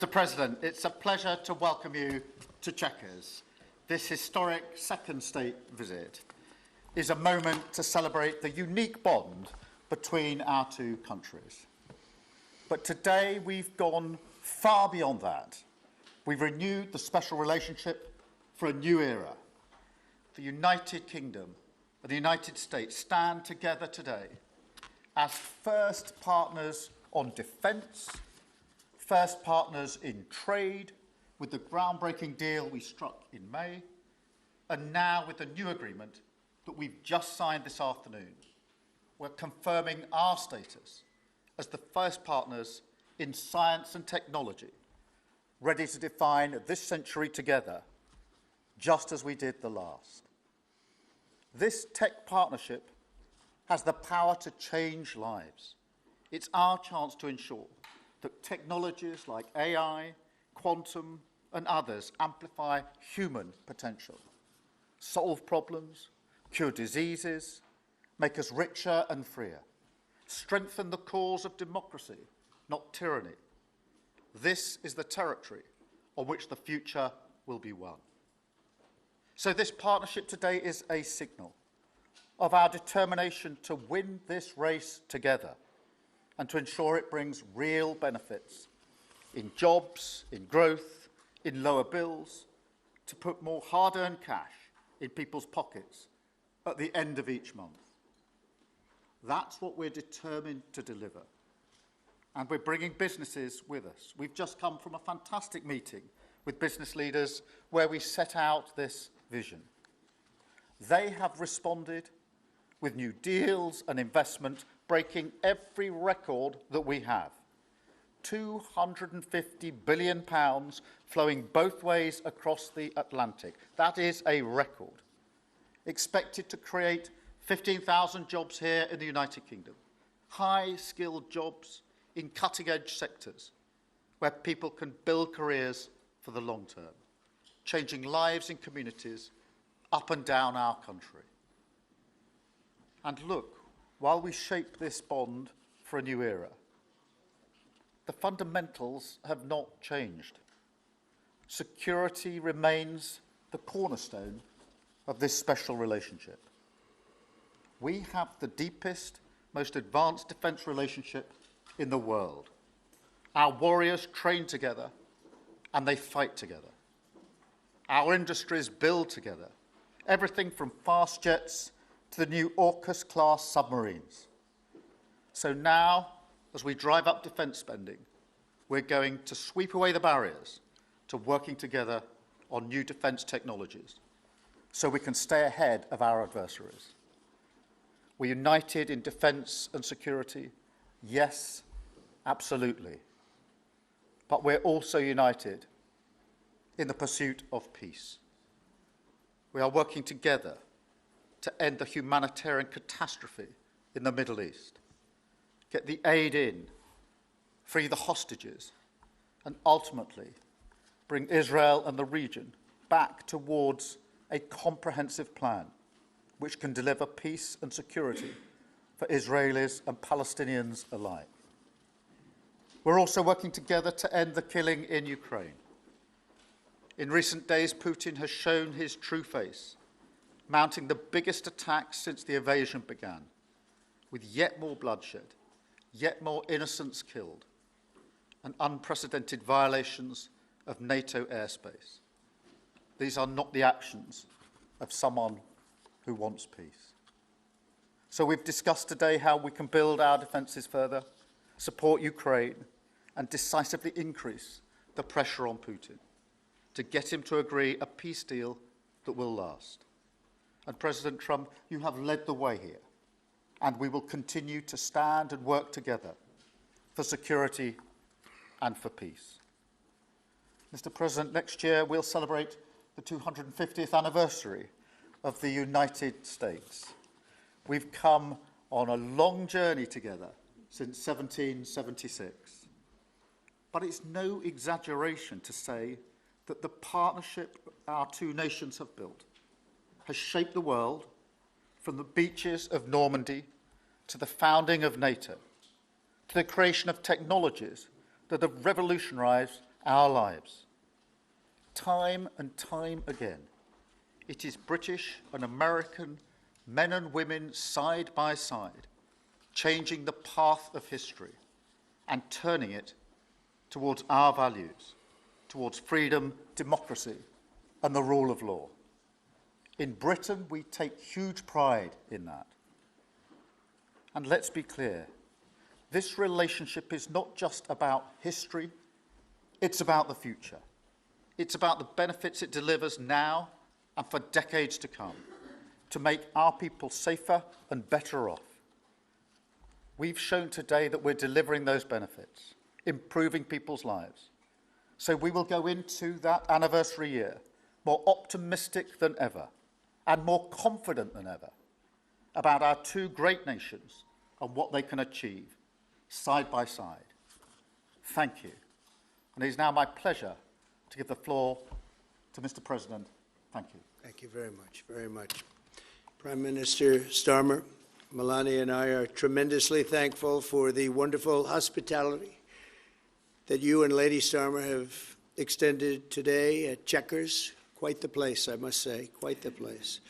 Mr. President, it's a pleasure to welcome you to Chequers. This historic second state visit is a moment to celebrate the unique bond between our two countries. But today we've gone far beyond that. We've renewed the special relationship for a new era. The United Kingdom and the United States stand together today as first partners on defence, first partners in trade, with the groundbreaking deal we struck in May, and now with the new agreement that we've just signed this afternoon. We're confirming our status as the first partners in science and technology, ready to define this century together, just as we did the last. This tech partnership has the power to change lives. It's our chance to ensure that technologies like AI, quantum, and others amplify human potential, solve problems, cure diseases, make us richer and freer, strengthen the cause of democracy, not tyranny. This is the territory on which the future will be won. So this partnership today is a signal of our determination to win this race together and to ensure it brings real benefits in jobs, in growth, in lower bills, to put more hard-earned cash in people's pockets at the end of each month. That's what we're determined to deliver. And we're bringing businesses with us. We've just come from a fantastic meeting with business leaders where we set out this vision. They have responded with new deals and investment, breaking every record that we have. £250 billion flowing both ways across the Atlantic. That is a record. Expected to create 15,000 jobs here in the United Kingdom. High-skilled jobs in cutting-edge sectors where people can build careers for the long term, changing lives in communities up and down our country. And look, while we shape this bond for a new era, the fundamentals have not changed. Security remains the cornerstone of this special relationship. We have the deepest, most advanced defence relationship in the world. Our warriors train together and they fight together. Our industries build together, everything from fast jets to the new AUKUS-class submarines. So now, as we drive up defence spending, we're going to sweep away the barriers to working together on new defence technologies so we can stay ahead of our adversaries. We're united in defence and security. Yes, absolutely. But we're also united in the pursuit of peace. We are working together to end the humanitarian catastrophe in the Middle East, get the aid in, free the hostages, and ultimately bring Israel and the region back towards a comprehensive plan which can deliver peace and security for Israelis and Palestinians alike. We're also working together to end the killing in Ukraine. In recent days, Putin has shown his true face, mounting the biggest attacks since the invasion began, with yet more bloodshed, yet more innocents killed, and unprecedented violations of NATO airspace. These are not the actions of someone who wants peace. So we've discussed today how we can build our defences further, support Ukraine, and decisively increase the pressure on Putin to get him to agree a peace deal that will last. And President Trump, you have led the way here, and we will continue to stand and work together for security and for peace. Mr. President, next year we'll celebrate the 250th anniversary of the United States. We've come on a long journey together since 1776. But it's no exaggeration to say that the partnership our two nations have built has shaped the world from the beaches of Normandy to the founding of NATO, to the creation of technologies that have revolutionised our lives. Time and time again, it is British and American men and women side by side, changing the path of history and turning it towards our values, towards freedom, democracy, and the rule of law. In Britain, we take huge pride in that. And let's be clear, this relationship is not just about history, it's about the future. It's about the benefits it delivers now and for decades to come, to make our people safer and better off. We've shown today that we're delivering those benefits, improving people's lives. So we will go into that anniversary year more optimistic than ever and more confident than ever about our two great nations and what they can achieve side by side. Thank you. And it is now my pleasure to give the floor to Mr. President. Thank you. Thank you very much, very much. Prime Minister Starmer, Melania and I are tremendously thankful for the wonderful hospitality that you and Lady Starmer have extended today at Chequers. Quite the place, I must say, quite the place.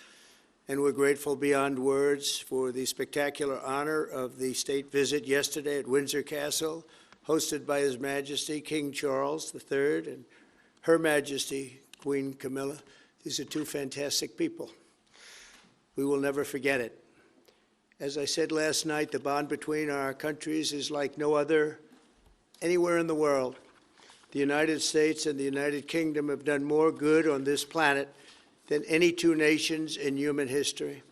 And we're grateful beyond words for the spectacular honor of the state visit yesterday at Windsor Castle, hosted by His Majesty King Charles III and Her Majesty Queen Camilla. These are two fantastic people. We will never forget it. As I said last night, the bond between our countries is like no other anywhere in the world. The United States and the United Kingdom have done more good on this planet than any two nations in human history.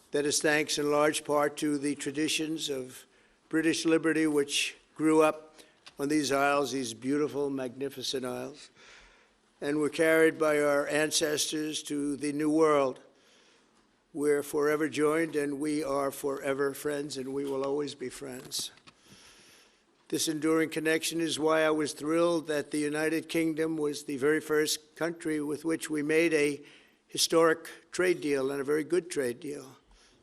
That is thanks in large part to the traditions of British liberty, which grew up on these isles, these beautiful, magnificent isles, and were carried by our ancestors to the New World. We're forever joined, and we are forever friends, and we will always be friends. This enduring connection is why I was thrilled that the United Kingdom was the very first country with which we made a historic trade deal, and a very good trade deal.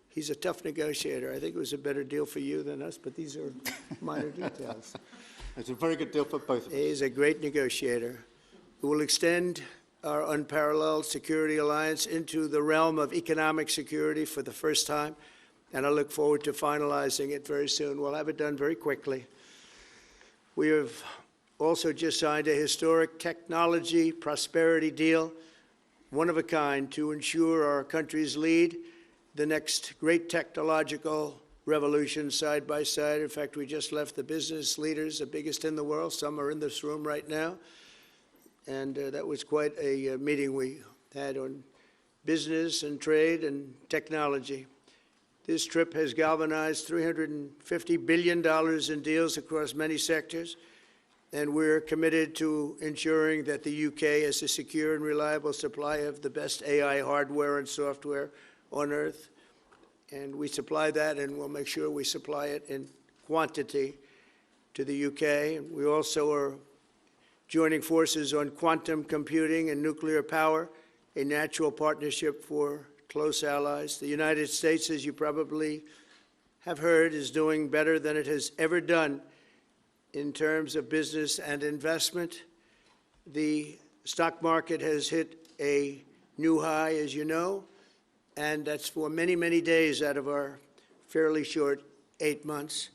He's a tough negotiator. I think it was a better deal for you than us, but these are minor details. It's a very good deal for both of us. He's a great negotiator. We will extend our unparalleled security alliance into the realm of economic security for the first time, and I look forward to finalizing it very soon. We'll have it done very quickly. We have also just signed a historic technology prosperity deal, one of a kind, to ensure our countries lead the next great technological revolution side by side. In fact, we just left the business leaders, the biggest in the world. Some are in this room right now. And that was quite a meeting we had on business and trade and technology. This trip has galvanized $350 billion in deals across many sectors, and we're committed to ensuring that the UK has a secure and reliable supply of the best AI hardware and software on Earth. And we supply that, and we'll make sure we supply it in quantity to the UK. And we also are joining forces on quantum computing and nuclear power, a natural partnership for close allies. The United States, as you probably have heard, is doing better than it has ever done in terms of business and investment. The stock market has hit a new high, as you know, and that's for many, many days out of our fairly short 8 months.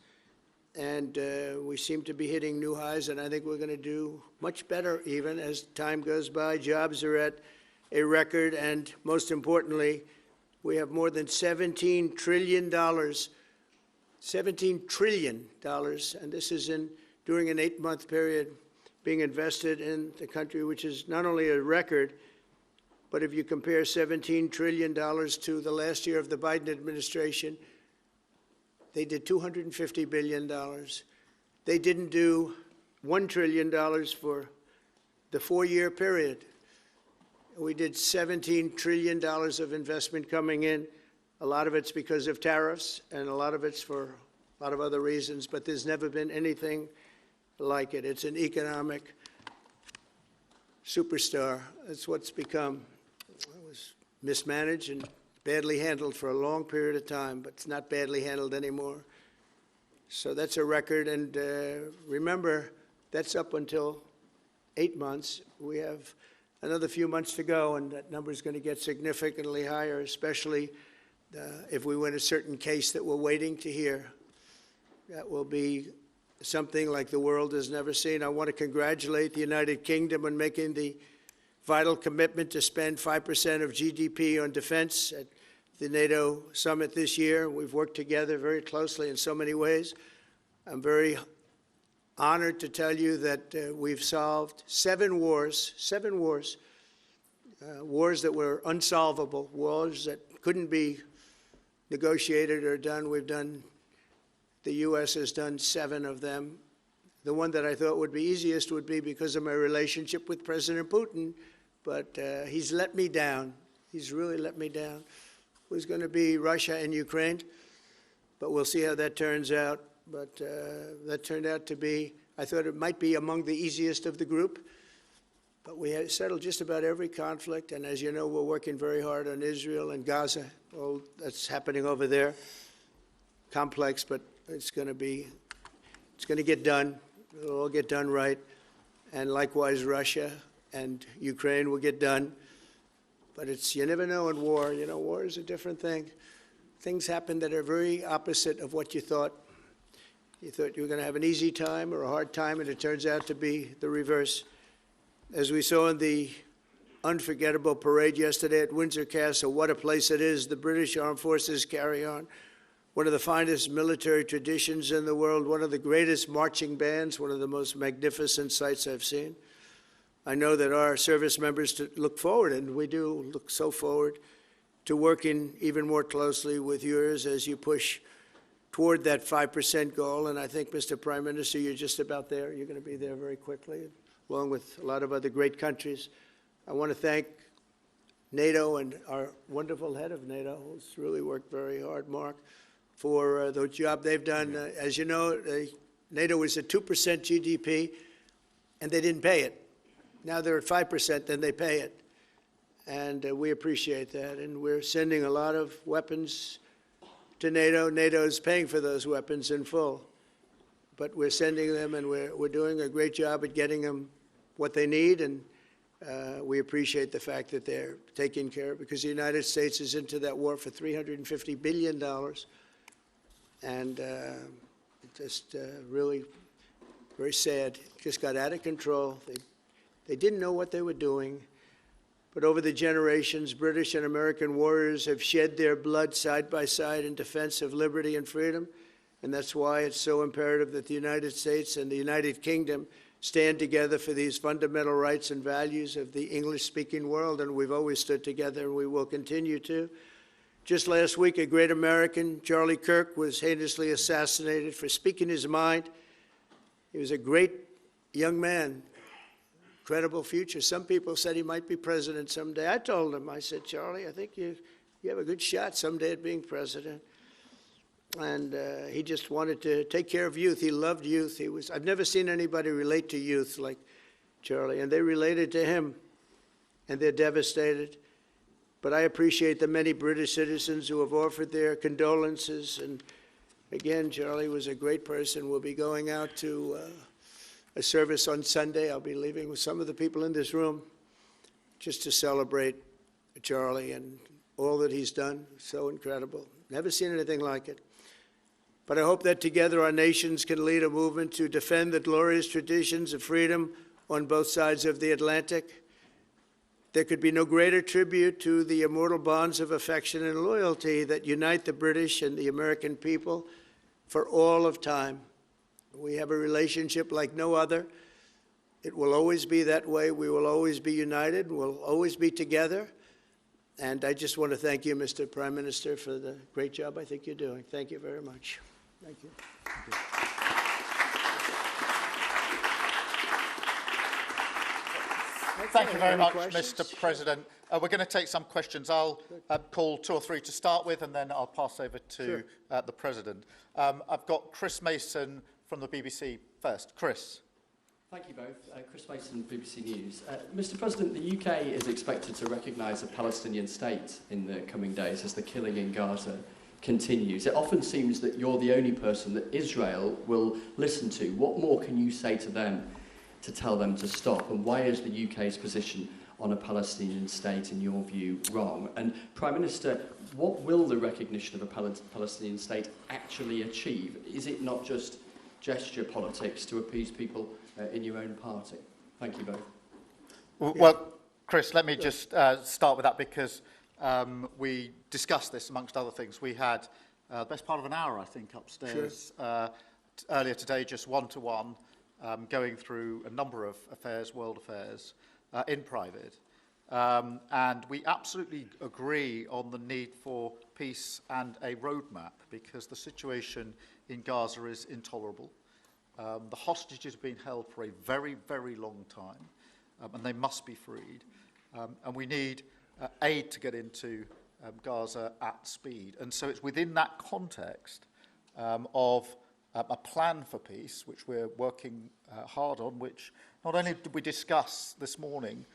And we seem to be hitting new highs, and I think we're going to do much better even as time goes by. Jobs are at a record, and most importantly, we have more than $17 trillion, $17 trillion, and this is during an 8-month period being invested in the country, which is not only a record, but if you compare $17 trillion to the last year of the Biden administration, they did $250 billion. They didn't do $1 trillion for the 4-year period. We did $17 trillion of investment coming in. A lot of it's because of tariffs, and a lot of it's for a lot of other reasons, but there's never been anything like it. It's an economic superstar. That's what's become. It was mismanaged and badly handled for a long period of time, but it's not badly handled anymore. So that's a record, and remember, that's up until 8 months. We have another few months to go, and that number is going to get significantly higher, especially if we win a certain case that we're waiting to hear. That will be something like the world has never seen. I want to congratulate the United Kingdom on making the vital commitment to spend 5% of GDP on defense at the NATO summit this year. We've worked together very closely in so many ways. I'm very honored to tell you that we've solved 7 wars, wars that were unsolvable, wars that couldn't be negotiated or done. The U.S. has done 7 of them. The one that I thought would be easiest would be because of my relationship with President Putin, but he's let me down. He's really let me down. It was going to be Russia and Ukraine, but we'll see how that turns out. But that turned out to be, I thought it might be among the easiest of the group, but we had settled just about every conflict, and as you know, we're working very hard on Israel and Gaza. All that's happening over there. Complex, but it's going to get done. It'll all get done right. And likewise, Russia and Ukraine will get done. But you never know in war. You know, war is a different thing. Things happen that are very opposite of what you thought. You thought you were going to have an easy time or a hard time, and it turns out to be the reverse. As we saw in the unforgettable parade yesterday at Windsor Castle, what a place it is. The British Armed Forces carry on one of the finest military traditions in the world, one of the greatest marching bands, one of the most magnificent sights I've seen. I know that our service members look forward, and we do look so forward to working even more closely with yours as you push toward that 5% goal. And I think, Mr. Prime Minister, you're just about there. You're going to be there very quickly, along with a lot of other great countries. I want to thank NATO and our wonderful head of NATO, who's really worked very hard, Mark, for the job they've done. As you know, NATO was at 2% GDP, and they didn't pay it. Now they're at 5%, then they pay it. And we appreciate that. And we're sending a lot of weapons to NATO. NATO is paying for those weapons in full. But we're sending them, and we're doing a great job at getting them what they need. And we appreciate the fact that they're taken care of, because the United States is into that war for $350 billion. And just really very sad. It just got out of control. They didn't know what they were doing. But over the generations, British and American warriors have shed their blood side by side in defense of liberty and freedom. And that's why it's so imperative that the United States and the United Kingdom stand together for these fundamental rights and values of the English-speaking world. And we've always stood together, and we will continue to. Just last week, a great American, Charlie Kirk, was heinously assassinated for speaking his mind. He was a great young man, incredible future. Some people said he might be president someday. I told him, I said, Charlie, I think you have a good shot someday at being president. And he just wanted to take care of youth. He loved youth. I've never seen anybody relate to youth like Charlie, and they related to him, and they're devastated. But I appreciate the many British citizens who have offered their condolences. And again, Charlie was a great person. We'll be going out to a service on Sunday. I'll be leaving with some of the people in this room just to celebrate Charlie and all that he's done. So incredible. Never seen anything like it. But I hope that together our nations can lead a movement to defend the glorious traditions of freedom on both sides of the Atlantic. There could be no greater tribute to the immortal bonds of affection and loyalty that unite the British and the American people for all of time. We have a relationship like no other. It will always be that way. We will always be united. We'll always be together. And I just want to thank you, Mr. Prime Minister, for the great job I think you're doing. Thank you very much. Thank you. Thank you. Thank you very much, Mr. President. We're going to take some questions. I'll call 2 or 3 to start with, and then I'll pass over to the President. I've got Chris Mason from the BBC first. Chris. Thank you both. Chris Mason, BBC News. Mr. President, the UK is expected to recognise a Palestinian state in the coming days as the killing in Gaza continues. It often seems that you're the only person that Israel will listen to. What more can you say to them to tell them to stop? And why is the UK's position on a Palestinian state, in your view, wrong? And Prime Minister, what will the recognition of a Palestinian state actually achieve? Is it not just gesture politics to appease people in your own party? Thank you both. Well, Chris, let me just start with that, because we discussed this amongst other things. We had the best part of an hour, I think, upstairs earlier today, just one-to-one, going through a number of affairs, world affairs, in private. And we absolutely agree on the need for peace and a roadmap, because the situation in Gaza is intolerable. The hostages have been held for a very, very long time, and they must be freed. And we need aid to get into Gaza at speed. And so it's within that context of a plan for peace, which we're working hard on, which not only did we discuss this morning,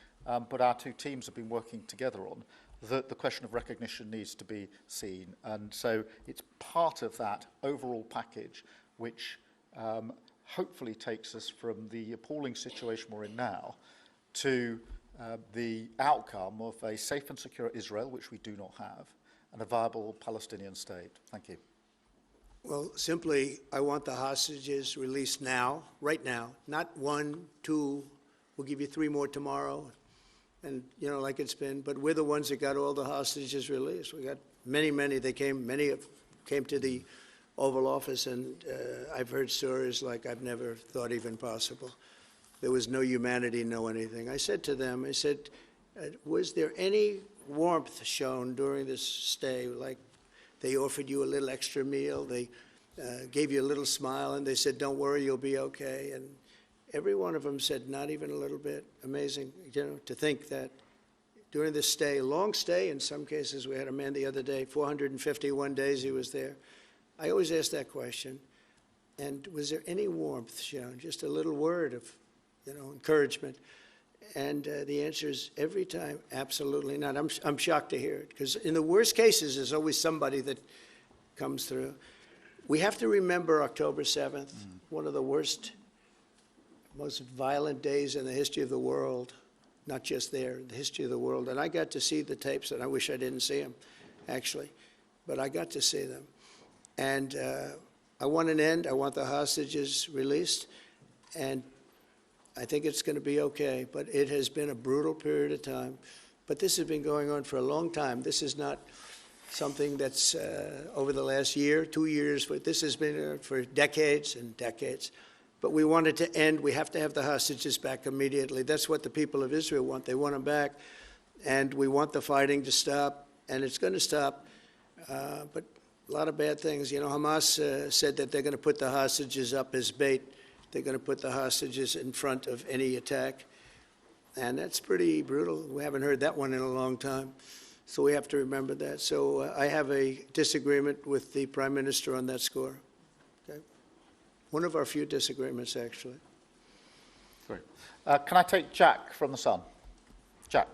but our two teams have been working together on, that the question of recognition needs to be seen. And so it's part of that overall package which hopefully takes us from the appalling situation we're in now to the outcome of a safe and secure Israel, which we do not have, and a viable Palestinian state. Thank you. Well, simply, I want the hostages released now, right now, not 1, 2, we'll give you 3 more tomorrow, and, you know, like it's been, but we're the ones that got all the hostages released. We got many, many came to the Oval Office, and I've heard stories like I've never thought even possible. There was no humanity, no anything. I said to them, I said, was there any warmth shown during this stay? Like they offered you a little extra meal, they gave you a little smile, and they said, don't worry, you'll be okay. And every one of them said, not even a little bit. Amazing, you know, to think that during this stay, long stay in some cases. We had a man the other day, 451 days he was there. I always ask that question. And was there any warmth shown? Just a little word of, you know, encouragement. And the answer is every time, absolutely not. I'm shocked to hear it, because in the worst cases, there's always somebody that comes through. We have to remember October 7th, one of the worst, most violent days in the history of the world, not just there, the history of the world. And I got to see the tapes, and I wish I didn't see them, actually, but I got to see them. And I want an end. I want the hostages released, and I think it's going to be okay. But it has been a brutal period of time. But this has been going on for a long time. This is not something that's over the last year, 2 years, but this has been for decades and decades. But we want it to end. We have to have the hostages back immediately. That's what the people of Israel want. They want them back. And we want the fighting to stop, and it's going to stop. But a lot of bad things. You know, Hamas said that they're going to put the hostages up as bait. They're going to put the hostages in front of any attack. And that's pretty brutal. We haven't heard that one in a long time. So we have to remember that. So I have a disagreement with the Prime Minister on that score. Okay? One of our few disagreements, actually. Great. Can I take Jack from The Sun? Jack.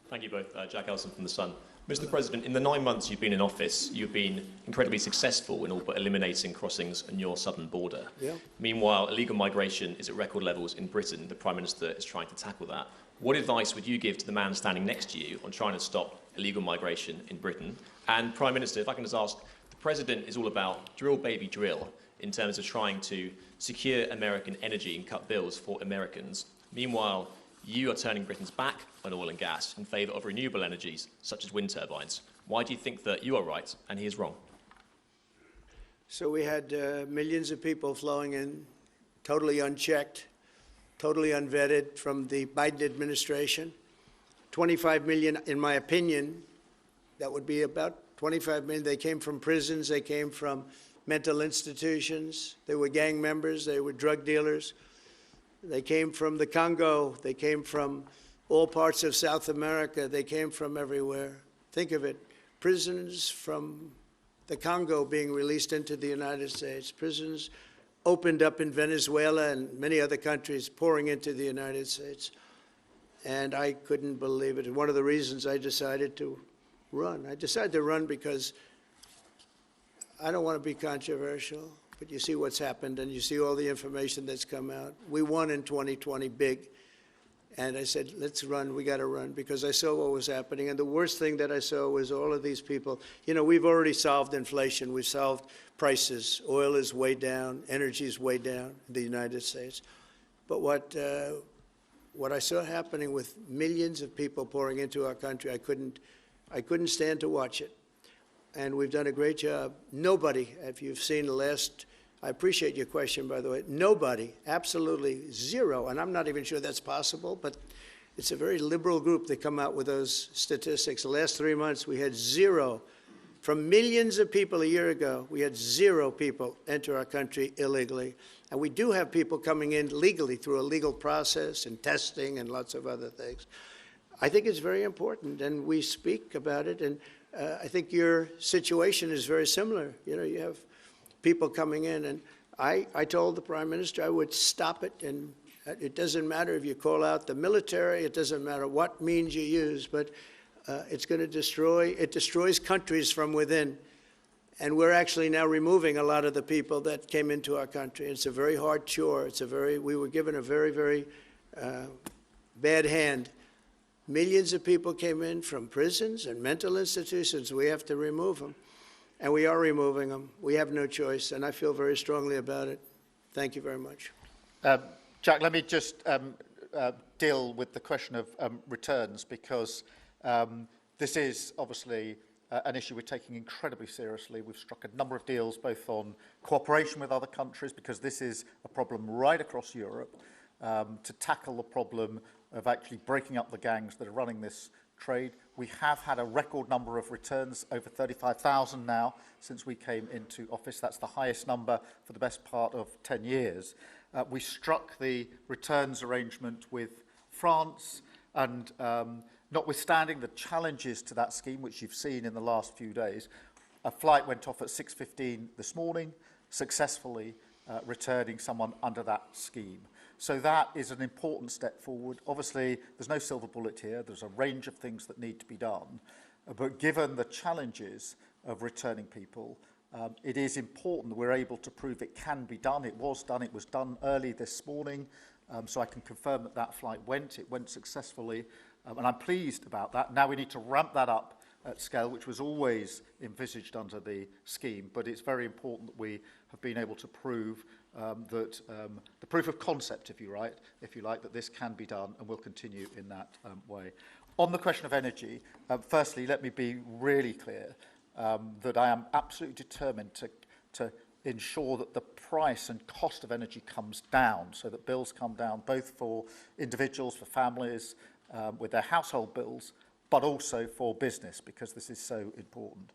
Thank you both. Jack Elson from The Sun. Mr. President, in the 9 months you've been in office, you've been incredibly successful in all but eliminating crossings on your southern border. Yeah. Meanwhile, illegal migration is at record levels in Britain. The Prime Minister is trying to tackle that. What advice would you give to the man standing next to you on trying to stop illegal migration in Britain? And Prime Minister, if I can just ask, the President is all about drill, baby, drill in terms of trying to secure American energy and cut bills for Americans. Meanwhile, you are turning Britain's back on oil and gas in favour of renewable energies, such as wind turbines. Why do you think that you are right and he is wrong? So we had millions of people flowing in, totally unchecked, totally unvetted from the Biden administration. 25 million, in my opinion, that would be about 25 million. They came from prisons, they came from mental institutions, they were gang members, they were drug dealers. They came from the Congo. They came from all parts of South America. They came from everywhere. Think of it, prisons from the Congo being released into the United States, prisons opened up in Venezuela and many other countries pouring into the United States. And I couldn't believe it. And one of the reasons I decided to run. I decided to run because I don't want to be controversial, but you see what's happened, and you see all the information that's come out. We won in 2020 big, and I said, let's run, we got to run, because I saw what was happening. And the worst thing that I saw was all of these people. You know, we've already solved inflation. We've solved prices. Oil is way down. Energy is way down in the United States. But what I saw happening with millions of people pouring into our country, I couldn't stand to watch it. And we've done a great job. Nobody, if you've seen the last, I appreciate your question, by the way, nobody, absolutely zero, and I'm not even sure that's possible, but it's a very liberal group that come out with those statistics. The last 3 months, we had zero. From millions of people a year ago, we had zero people enter our country illegally. And we do have people coming in legally through a legal process and testing and lots of other things. I think it's very important, and we speak about it, and I think your situation is very similar. You know, you have people coming in, and I told the Prime Minister I would stop it, and it doesn't matter if you call out the military, it doesn't matter what means you use, but it's going to destroys countries from within. And we're actually now removing a lot of the people that came into our country. It's a very hard chore. We were given a very, very bad hand. Millions of people came in from prisons and mental institutions. We have to remove them. And we are removing them. We have no choice, and I feel very strongly about it. Thank you very much. Jack, let me just deal with the question of returns, because this is obviously an issue we're taking incredibly seriously. We've struck a number of deals both on cooperation with other countries, because this is a problem right across Europe, to tackle the problem of actually breaking up the gangs that are running this trade. We have had a record number of returns, over 35,000 now since we came into office. That's the highest number for the best part of 10 years. We struck the returns arrangement with France, and notwithstanding the challenges to that scheme, which you've seen in the last few days, a flight went off at 6:15 this morning, successfully returning someone under that scheme. So that is an important step forward. Obviously, there's no silver bullet here. There's a range of things that need to be done. But given the challenges of returning people, it is important that we're able to prove it can be done. It was done. It was done early this morning. So I can confirm that that flight went. It went successfully. And I'm pleased about that. Now we need to ramp that up at scale, which was always envisaged under the scheme. But it's very important that we have been able to prove that the proof of concept, if you like, that this can be done, and will continue in that way. On the question of energy, firstly, let me be really clear that I am absolutely determined to ensure that the price and cost of energy comes down, so that bills come down both for individuals, for families, with their household bills, but also for business, because this is so important.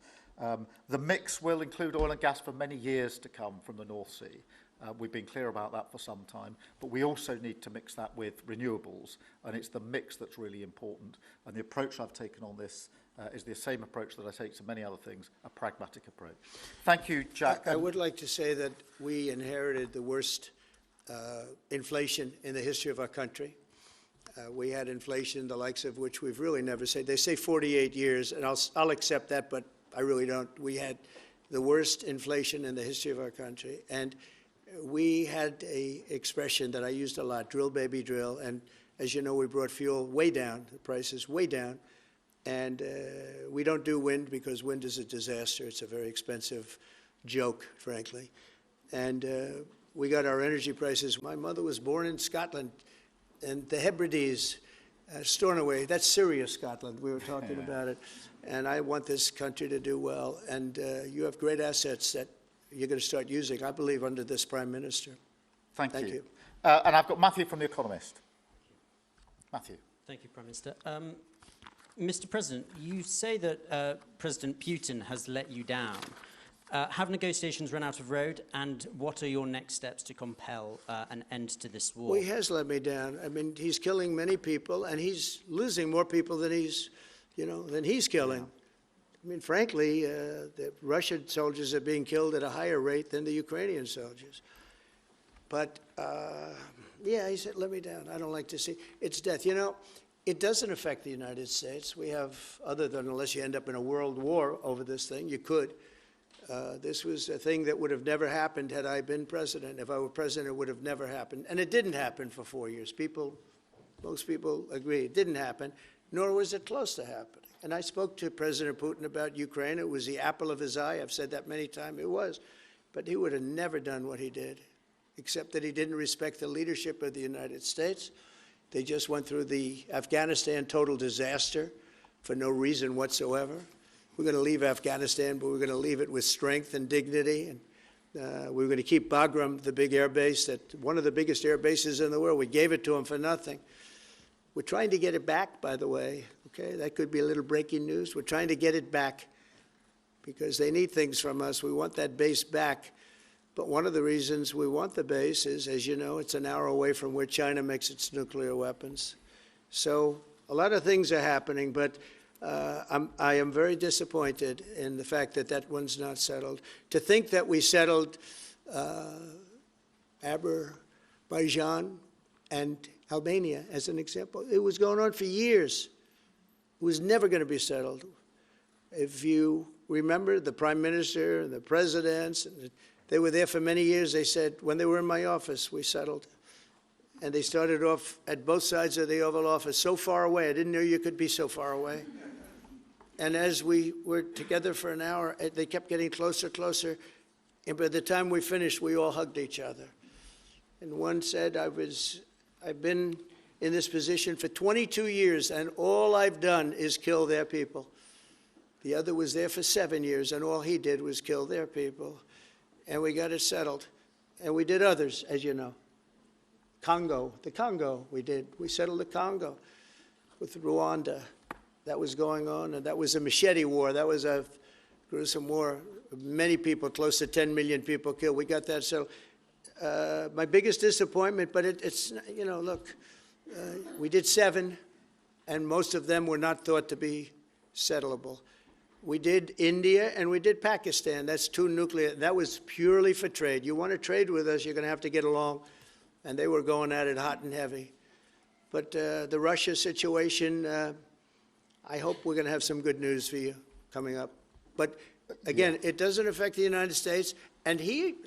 The mix will include oil and gas for many years to come from the North Sea. We've been clear about that for some time, but we also need to mix that with renewables, and it's the mix that's really important. And the approach I've taken on this is the same approach that I take to many other things, a pragmatic approach. Thank you, Jack. I would like to say that we inherited the worst inflation in the history of our country. We had inflation, the likes of which we've really never seen. They say 48 years, and I'll accept that, but I really don't. We had the worst inflation in the history of our country. And we had an expression that I used a lot, drill, baby, drill. And as you know, we brought fuel way down, the prices way down. And we don't do wind, because wind is a disaster. It's a very expensive joke, frankly. And we got our energy prices. My mother was born in Scotland, and the Hebrides, Stornoway, that's serious Scotland. We were talking about it. And I want this country to do well. And you have great assets that you're going to start using, I believe, under this Prime Minister. Thank you. And I've got Matthew from The Economist. Matthew. Thank you, Prime Minister. Mr. President, you say that President Putin has let you down. Have negotiations run out of road, and what are your next steps to compel an end to this war? Well, he has let me down. I mean, he's killing many people, and he's losing more people than he's killing. I mean, frankly, the Russian soldiers are being killed at a higher rate than the Ukrainian soldiers. But, yeah, he said, let me down. I don't like to see. It's death. You know, it doesn't affect the United States. We have, other than unless you end up in a world war over this thing, you could. This was a thing that would have never happened had I been president. If I were president, it would have never happened. And it didn't happen for 4 years. Most people agree it didn't happen, nor was it close to happening. And I spoke to President Putin about Ukraine. It was the apple of his eye. I've said that many times. It was. But he would have never done what he did, except that he didn't respect the leadership of the United States. They just went through the Afghanistan total disaster for no reason whatsoever. We're going to leave Afghanistan, but we're going to leave it with strength and dignity. And we're going to keep Bagram, the big air base, one of the biggest air bases in the world. We gave it to them for nothing. We're trying to get it back, by the way. Okay, that could be a little breaking news. We're trying to get it back because they need things from us. We want that base back. But one of the reasons we want the base is, as you know, it's an hour away from where China makes its nuclear weapons. So a lot of things are happening, but I am very disappointed in the fact that that one's not settled. To think that we settled Azerbaijan and Albania, as an example, it was going on for years. It was never going to be settled. If you remember, the prime minister and the presidents, they were there for many years. They said, when they were in my office, we settled. And they started off at both sides of the Oval Office, so far away. I didn't know you could be so far away. And as we were together for an hour, they kept getting closer, closer. And by the time we finished, we all hugged each other. And one said, I've been in this position for 22 years, and all I've done is kill their people. The other was there for 7 years, and all he did was kill their people. And we got it settled. And we did others, as you know. The Congo, we settled the Congo with Rwanda. That was going on, and that was a machete war. That was a gruesome war. Many people, close to 10 million people killed. We got that settled. My biggest disappointment, but it's, you know, look, we did 7, and most of them were not thought to be settleable. We did India and we did Pakistan. That's 2 nuclear. That was purely for trade. You want to trade with us, you're going to have to get along. And they were going at it hot and heavy. But the Russia situation, I hope we're going to have some good news for you coming up. But again, it doesn't affect the United States. And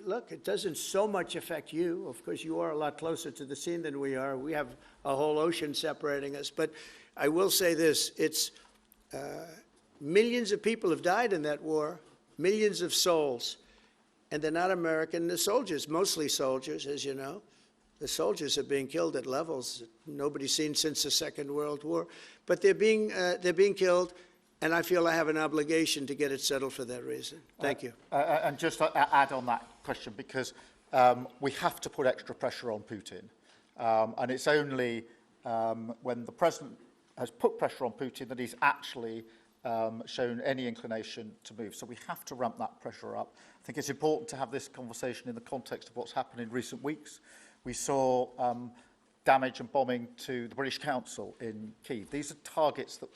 look, it doesn't so much affect you. Of course, you are a lot closer to the scene than we are. We have a whole ocean separating us. But I will say this, it's millions of people have died in that war, millions of souls. And they're not American. They're soldiers, mostly soldiers, as you know. The soldiers are being killed at levels that nobody's seen since the Second World War. But they're being killed, and I feel I have an obligation to get it settled for that reason. Thank you. And just to add on that question, because we have to put extra pressure on Putin. And it's only when the president has put pressure on Putin that he's actually shown any inclination to move. So we have to ramp that pressure up. I think it's important to have this conversation in the context of what's happened in recent weeks. We saw damage and bombing to the British Council in Keir. These are targets that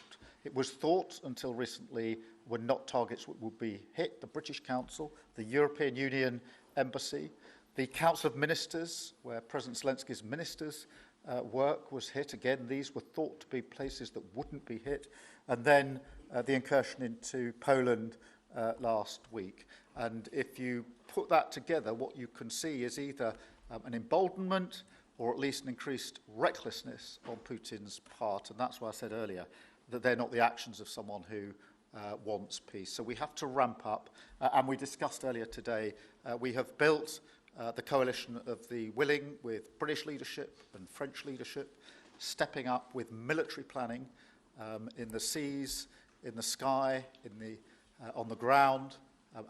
it was thought until recently were not targets that would be hit. The British Council, the European Union Embassy, the Council of Ministers, where President Zelensky's ministers' work was hit. Again, these were thought to be places that wouldn't be hit. And then the incursion into Poland last week. And if you put that together, what you can see is either an emboldenment or at least an increased recklessness on Putin's part. And that's why I said earlier that they're not the actions of someone who wants peace. So we have to ramp up. And we discussed earlier today, we have built the coalition of the willing with British leadership and French leadership, stepping up with military planning in the seas, in the sky, on the ground,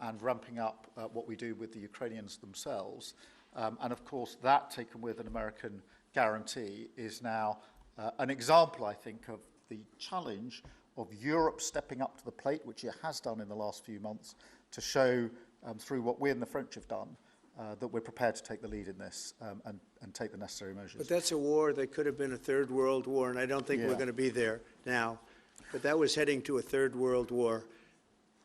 and ramping up what we do with the Ukrainians themselves. And of course, that taken with an American guarantee is now an example, I think, of the challenge of Europe stepping up to the plate, which it has done in the last few months, to show through what we and the French have done that we're prepared to take the lead in this and take the necessary measures. But that's a war that could have been a third world war, and I don't think we're going to be there now. But that was heading to a third world war,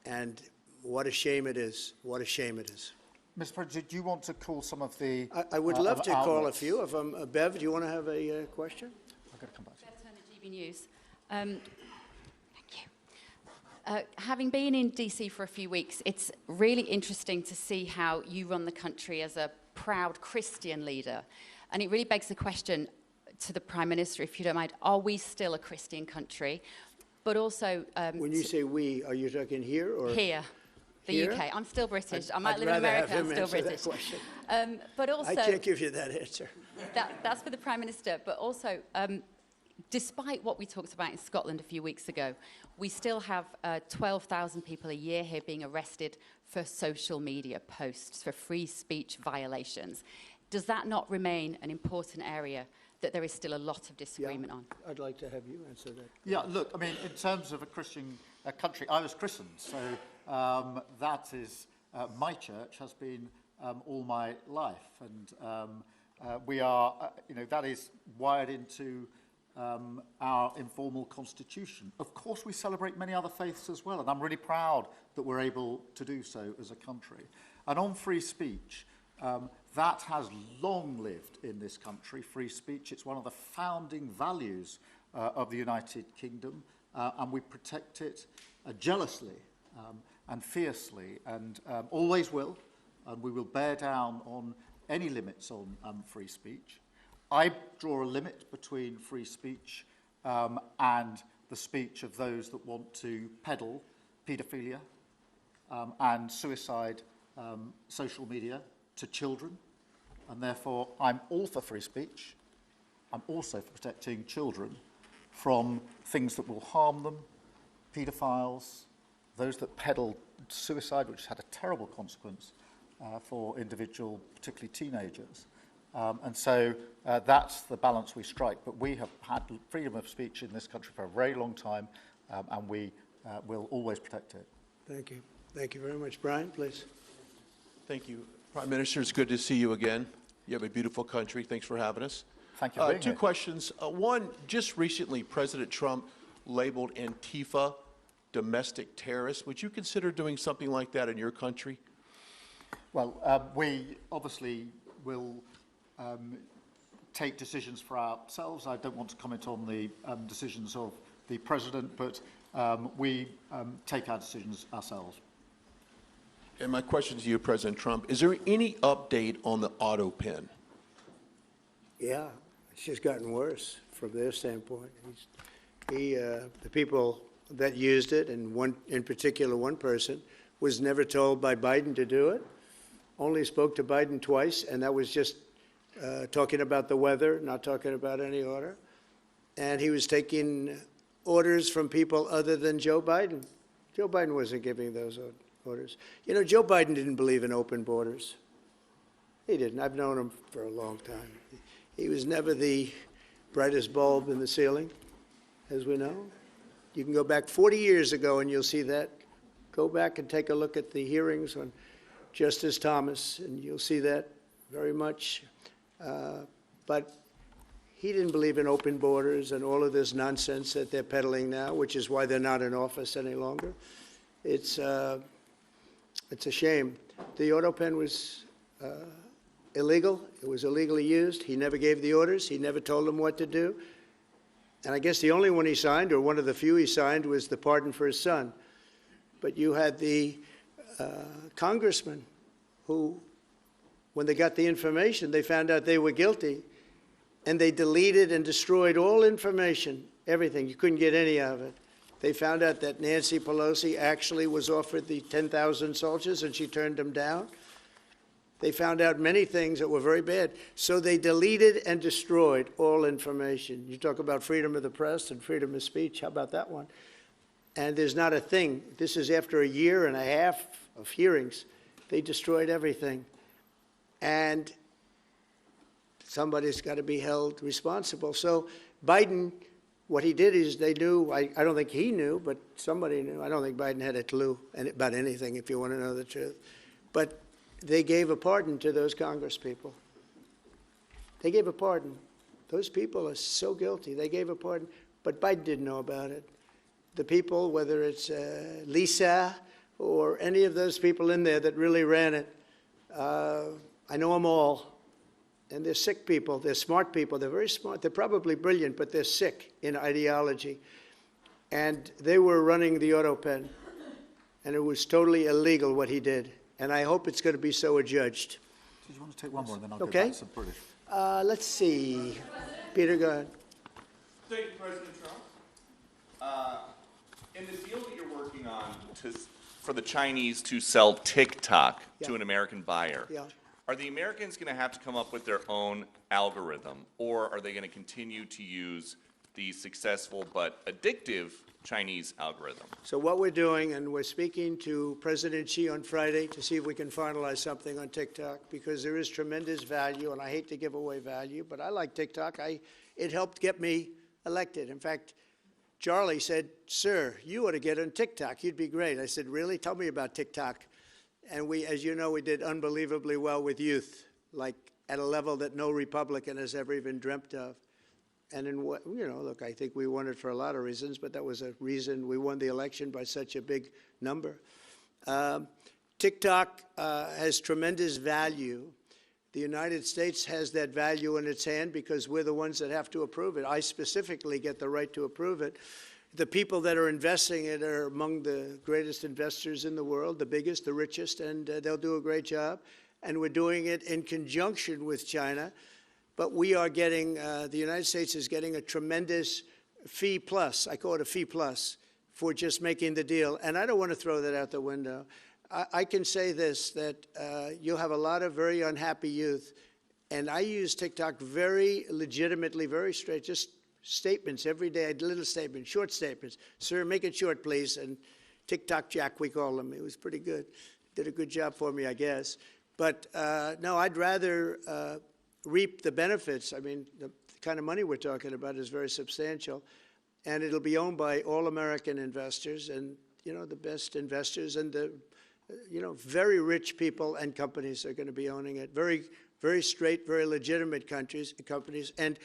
and what a shame it is. What a shame it is. Mr. President, do you want to call some of the I would love to call a outlets? few of them. Bev, do you want to have a question? I've got to come back to you. Bev Turner, GB News. Thank you. Having been in DC for a few weeks, it's really interesting to see how you run the country as a proud Christian leader. And it really begs the question to the Prime Minister, if you don't mind, are we still a Christian country? But also... when you say we, are you talking here or? Here, the here? UK. I'm still British. I I'd might live in rather have America, I'm him still answer British. that question. But also... I can't give you that answer. That's for the Prime Minister. But also, despite what we talked about in Scotland a few weeks ago, we still have 12,000 people a year here being arrested for social media posts, for free speech violations. Does that not remain an important area that there is still a lot of disagreement on? I'd like to have you answer that. Yeah, look, I mean, in terms of a Christian country, I was christened, so that is, my church has been all my life, and we are, that is wired into our informal constitution. Of course, we celebrate many other faiths as well, and I'm really proud that we're able to do so as a country. And on free speech, that has long lived in this country, free speech. It's one of the founding values of the United Kingdom, and we protect it jealously and fiercely, and always will, and we will bear down on any limits on free speech. I draw a limit between free speech and the speech of those that want to peddle paedophilia and suicide social media to children, and therefore I'm all for free speech. I'm also for protecting children from things that will harm them, paedophiles, those that peddle suicide, which has had a terrible consequence for individual, particularly teenagers. And so that's the balance we strike. But we have had freedom of speech in this country for a very long time, and we will always protect it. Thank you. Thank you very much. Brian, please. Thank you. Prime Minister, it's good to see you again. You have a beautiful country. Thanks for having us. Thank you for being Two here. questions. One, just recently, President Trump labeled Antifa domestic terrorists. Would you consider doing something like that in your country? Well, we obviously will take decisions for ourselves. I don't want to comment on the decisions of the President, but we take our decisions ourselves. And my question to you, President Trump, is there any update on the auto pen? Yeah, it's just gotten worse from their standpoint. The people that used it, and one in particular, one person, was never told by Biden to do it. Only spoke to Biden twice, and that was just talking about the weather, not talking about any order. And he was taking orders from people other than Joe Biden. Joe Biden wasn't giving those orders. You know, Joe Biden didn't believe in open borders. He didn't. I've known him for a long time. He was never the brightest bulb in the ceiling, as we know. You can go back 40 years ago and you'll see that. Go back and take a look at the hearings on Justice Thomas, and you'll see that very much. But he didn't believe in open borders and all of this nonsense that they're peddling now, which is why they're not in office any longer. It's a shame. The auto pen was illegal. It was illegally used. He never gave the orders. He never told them what to do. And I guess the only one he signed, or one of the few he signed, was the pardon for his son. But you had the congressman who, when they got the information, they found out they were guilty, and they deleted and destroyed all information, everything. You couldn't get any of it. They found out that Nancy Pelosi actually was offered the 10,000 soldiers, and she turned them down. They found out many things that were very bad. So they deleted and destroyed all information. You talk about freedom of the press and freedom of speech. How about that one? And there's not a thing. This is after a year and a half of hearings. They destroyed everything. And somebody's got to be held responsible. So Biden, what he did is they knew, I don't think he knew, but somebody knew. I don't think Biden had a clue about anything, if you want to know the truth. But they gave a pardon to those Congress people. They gave a pardon. Those people are so guilty. They gave a pardon. But Biden didn't know about it. The people, whether it's Lisa or any of those people in there that really ran it, I know them all. And they're sick people. They're smart people. They're very smart. They're probably brilliant, but they're sick in ideology. and they were running the auto pen, and it was totally illegal what he did. And I hope it's going to be so adjudged. Do you want to take one more, and then I'll Okay. go back to British? Let's see. Peter, go ahead. Thank you, President Trump. In the deal that you're working on for the Chinese to sell TikTok to an American buyer, Yeah. are the Americans going to have to come up with their own algorithm, or are they going to continue to use the successful but addictive Chinese algorithm? So what we're doing, and we're speaking to President Xi on Friday to see if we can finalize something on TikTok, because there is tremendous value, and I hate to give away value, but I like TikTok. It helped get me elected. In fact, Charlie said, "Sir, you ought to get on TikTok. You'd be great." I said, "Really? Tell me about TikTok." And we, as you know, we did unbelievably well with youth, like at a level that no Republican has ever even dreamt of. And in what, look, I think we won it for a lot of reasons, but that was a reason we won the election by such a big number. TikTok has tremendous value. The United States has that value in its hand because we're the ones that have to approve it. I specifically get the right to approve it. The people that are investing it are among the greatest investors in the world, the biggest, the richest, and they'll do a great job. And we're doing it in conjunction with China. But we are getting, the United States is getting a tremendous fee plus, I call it a fee plus, for just making the deal. And I don't want to throw that out the window. I can say this, that you'll have a lot of very unhappy youth. And I use TikTok very legitimately, very straight, just statements every day, little statements, short statements. "Sir, make it short, please." And TikTok Jack, we call him. It was pretty good. Did a good job for me, I guess. But no, I'd rather reap the benefits. I mean, the kind of money we're talking about is very substantial. And it'll be owned by all American investors and, the best investors and the, very rich people and companies are going to be owning it. Very, very straight, very legitimate companies, and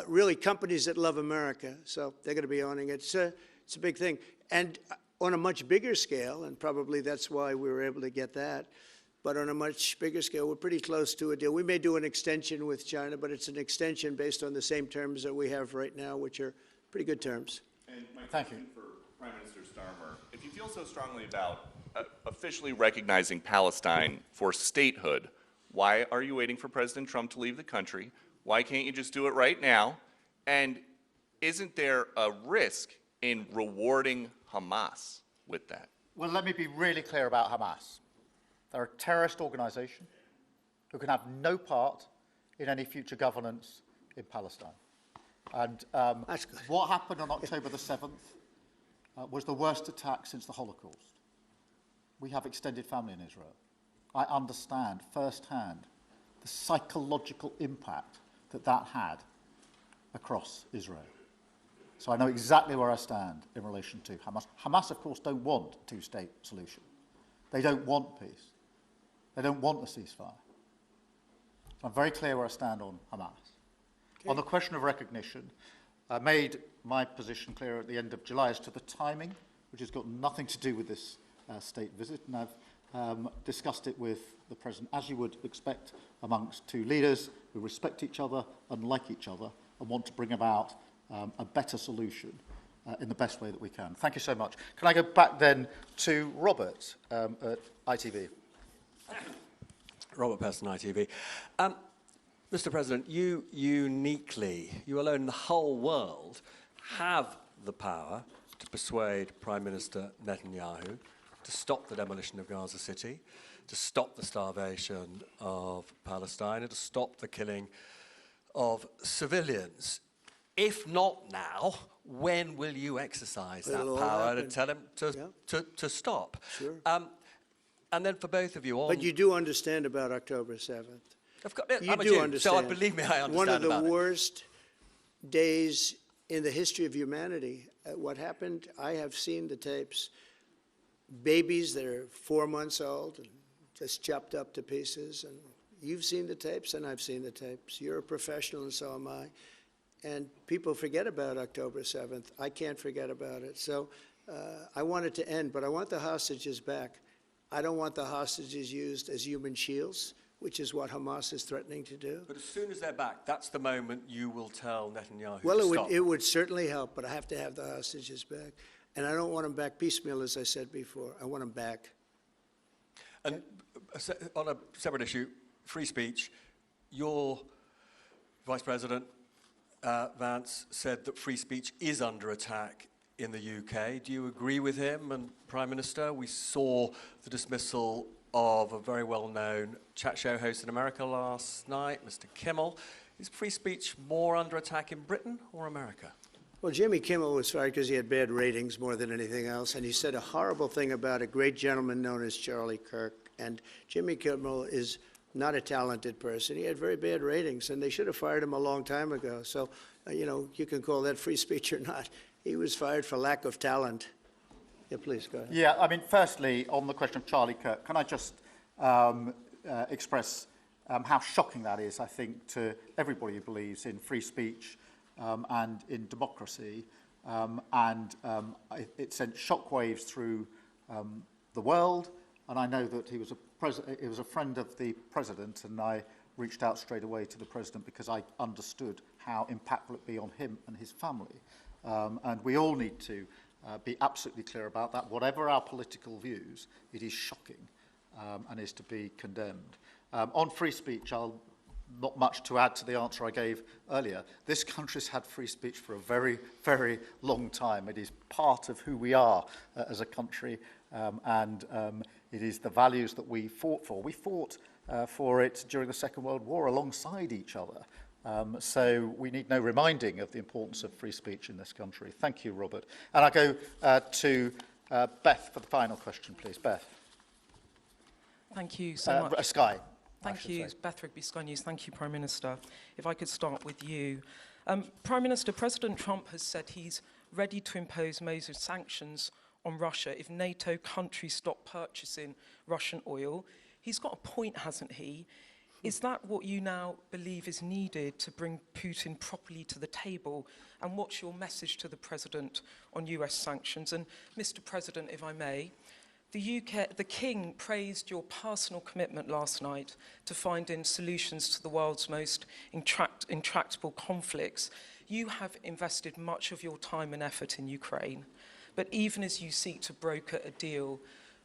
really companies that love America. So they're going to be owning it. It's a big thing. And on a much bigger scale, and probably that's why we were able to get that, but on a much bigger scale, we're pretty close to a deal. We may do an extension with China, but it's an extension based on the same terms that we have right now, which are pretty good terms. And my Thank question for Prime Minister Starmer, if you feel so strongly about officially recognizing Palestine for statehood, why are you waiting for President Trump to leave the country? Why can't you just do it right now? And isn't there a risk in rewarding Hamas with that? Well, let me be really clear about Hamas. They're a terrorist organisation who can have no part in any future governance in Palestine. And what happened on October the 7th was the worst attack since the Holocaust. We have extended family in Israel. I understand firsthand the psychological impact that had across Israel. So I know exactly where I stand in relation to Hamas. Hamas, of course, don't want a two-state solution. They don't want peace. They don't want a ceasefire. So I'm very clear where I stand on Hamas. Okay. On the question of recognition, I made my position clear at the end of July as to the timing, which has got nothing to do with this state visit, and I've discussed it with the President, as you would expect amongst two leaders who respect each other and like each other and want to bring about a better solution in the best way that we can. Thank you so much. Can I go back then to Robert at ITV? Robert Peston, ITV. Mr. President, you alone in the whole world, have the power to persuade Prime Minister Netanyahu to stop the demolition of Gaza City, to stop the starvation of Palestine, and to stop the killing of civilians. If not now, when will you exercise that power to tell him to stop? Sure. And then for both of you on... But you do understand about October 7th. You do understand. So believe me, I understand. One of the worst days in the history of humanity. What happened, I have seen the tapes. Babies that are 4 months old and just chopped up to pieces. And you've seen the tapes and I've seen the tapes. You're a professional and so am I. And people forget about October 7th. I can't forget about it. So I want it to end, but I want the hostages back. I don't want the hostages used as human shields. which is what Hamas is threatening to do. But as soon as they're back, that's the moment you will tell Netanyahu Well, to stop. it would certainly help, but I have to have the hostages back. And I don't want them back piecemeal, as I said before. I want them back. And on a separate issue, free speech, your Vice President Vance said that free speech is under attack in the UK. Do you agree with him? And Prime Minister, we saw the dismissal of a very well-known chat show host in America last night, Mr. Kimmel. Is free speech more under attack in Britain or America? Well, Jimmy Kimmel was fired because he had bad ratings more than anything else, and he said a horrible thing about a great gentleman known as Charlie Kirk. And Jimmy Kimmel is not a talented person. He had very bad ratings, and they should have fired him a long time ago. So, you can call that free speech or not. He was fired for lack of talent. Yeah, please, go ahead. Yeah, I mean, firstly, on the question of Charlie Kirk, can I just express how shocking that is, I think, to everybody who believes in free speech and in democracy. It sent shockwaves through the world, and I know that he was a friend of the president, and I reached out straight away to the president because I understood how impactful it would be on him and his family. And we all need to be absolutely clear about that. Whatever our political views, it is shocking and is to be condemned. On free speech, not much to add to the answer I gave earlier. This country's had free speech for a very, very long time. It is part of who we are as a country, and it is the values that we fought for. We fought for it during the Second World War alongside each other. So we need no reminding of the importance of free speech in this country. Thank you, Robert. And I go to Beth for the final question, please. Beth. Thank you so much. Sky. Thank you, Beth Rigby, Sky News. Thank you, Prime Minister. If I could start with you. Prime Minister, President Trump has said he's ready to impose major sanctions on Russia if NATO countries stop purchasing Russian oil. He's got a point, hasn't he? Is that what you now believe is needed to bring Putin properly to the table? And what's your message to the President on US sanctions? And Mr. President, if I may, the King praised your personal commitment last night to finding solutions to the world's most intractable conflicts. You have invested much of your time and effort in Ukraine. But even as you seek to broker a deal,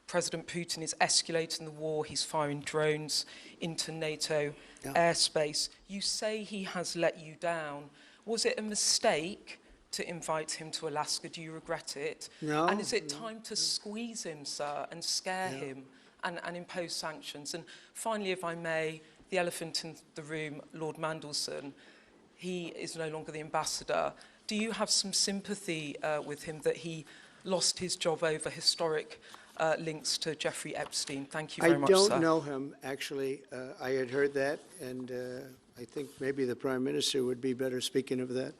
President Putin is escalating the war. He's firing drones into NATO airspace. You say he has let you down. Was it a mistake to invite him to Alaska? Do you regret it? No. And is it time to squeeze him, sir, and scare him and impose sanctions? And finally, if I may, the elephant in the room, Lord Mandelson, he is no longer the ambassador. Do you have some sympathy with him that he lost his job over historic links to Jeffrey Epstein? Thank you very much, sir. I don't know him, actually. I had heard that, and I think maybe the Prime Minister would be better speaking of that.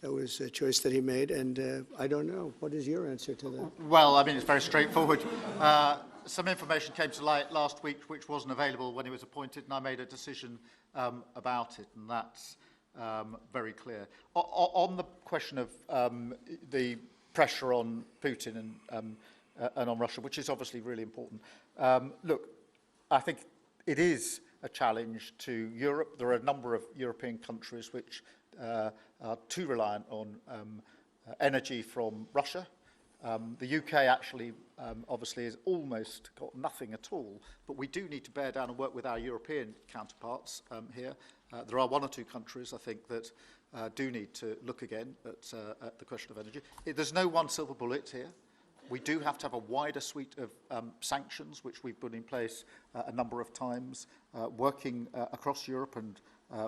That was a choice that he made, and I don't know. What is your answer to that? Well, I mean, it's very straightforward. Some information came to light last week which wasn't available when he was appointed, and I made a decision about it, and that's very clear. On the question of the pressure on Putin and on Russia, which is obviously really important, look, I think it is a challenge to Europe. There are a number of European countries which are too reliant on energy from Russia. The UK actually obviously has almost got nothing at all, but we do need to bear down and work with our European counterparts here. There are one or two countries, I think, that do need to look again at the question of energy. There's no one silver bullet here. We do have to have a wider suite of sanctions, which we've put in place a number of times, working across Europe and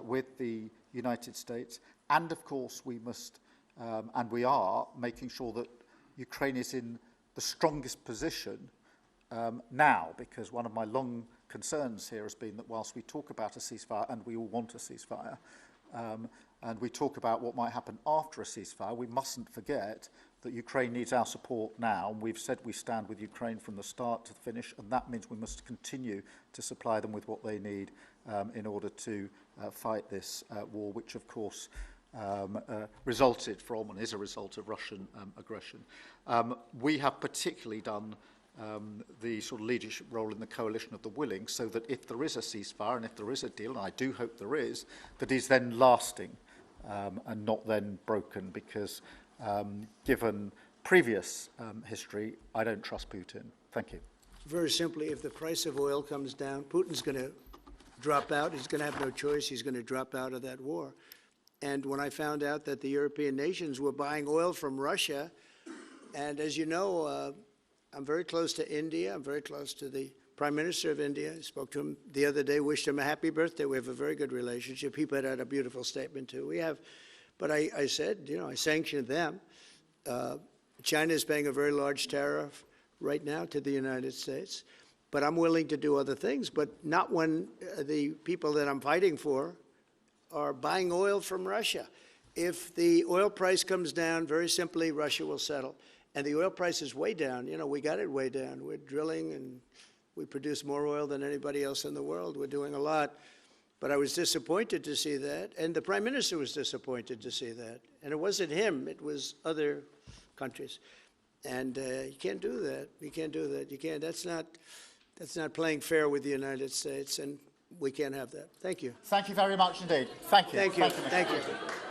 with the United States. And of course, we must, and we are, making sure that Ukraine is in the strongest position now, because one of my long concerns here has been that whilst we talk about a ceasefire, and we all want a ceasefire, and we talk about what might happen after a ceasefire, we mustn't forget that Ukraine needs our support now. And we've said we stand with Ukraine from the start to the finish, and that means we must continue to supply them with what they need in order to fight this war, which of course resulted from and is a result of Russian aggression. We have particularly done the sort of leadership role in the coalition of the willing, so that if there is a ceasefire and if there is a deal, and I do hope there is, that is then lasting and not then broken, because given previous history, I don't trust Putin. Thank you. Very simply, if the price of oil comes down, Putin's going to drop out. He's going to have no choice. He's going to drop out of that war. And when I found out that the European nations were buying oil from Russia, and as you know, I'm very close to India. I'm very close to the Prime Minister of India. I spoke to him the other day, wished him a happy birthday. We have a very good relationship. He put out a beautiful statement, too. We have, but I said, you know, I sanctioned them. China is paying a very large tariff right now to the United States. But I'm willing to do other things, but not when the people that I'm fighting for are buying oil from Russia. If the oil price comes down, very simply, Russia will settle. And the oil price is way down. You know, we got it way down. We're drilling and we produce more oil than anybody else in the world. We're doing a lot. But I was disappointed to see that. And the Prime Minister was disappointed to see that. And it wasn't him. It was other countries. And you can't do that. You can't do that. You can't. That's not playing fair with the United States. And we can't have that. Thank you. Thank you very much indeed. Thank you. Thank you. Thank you. Thank you.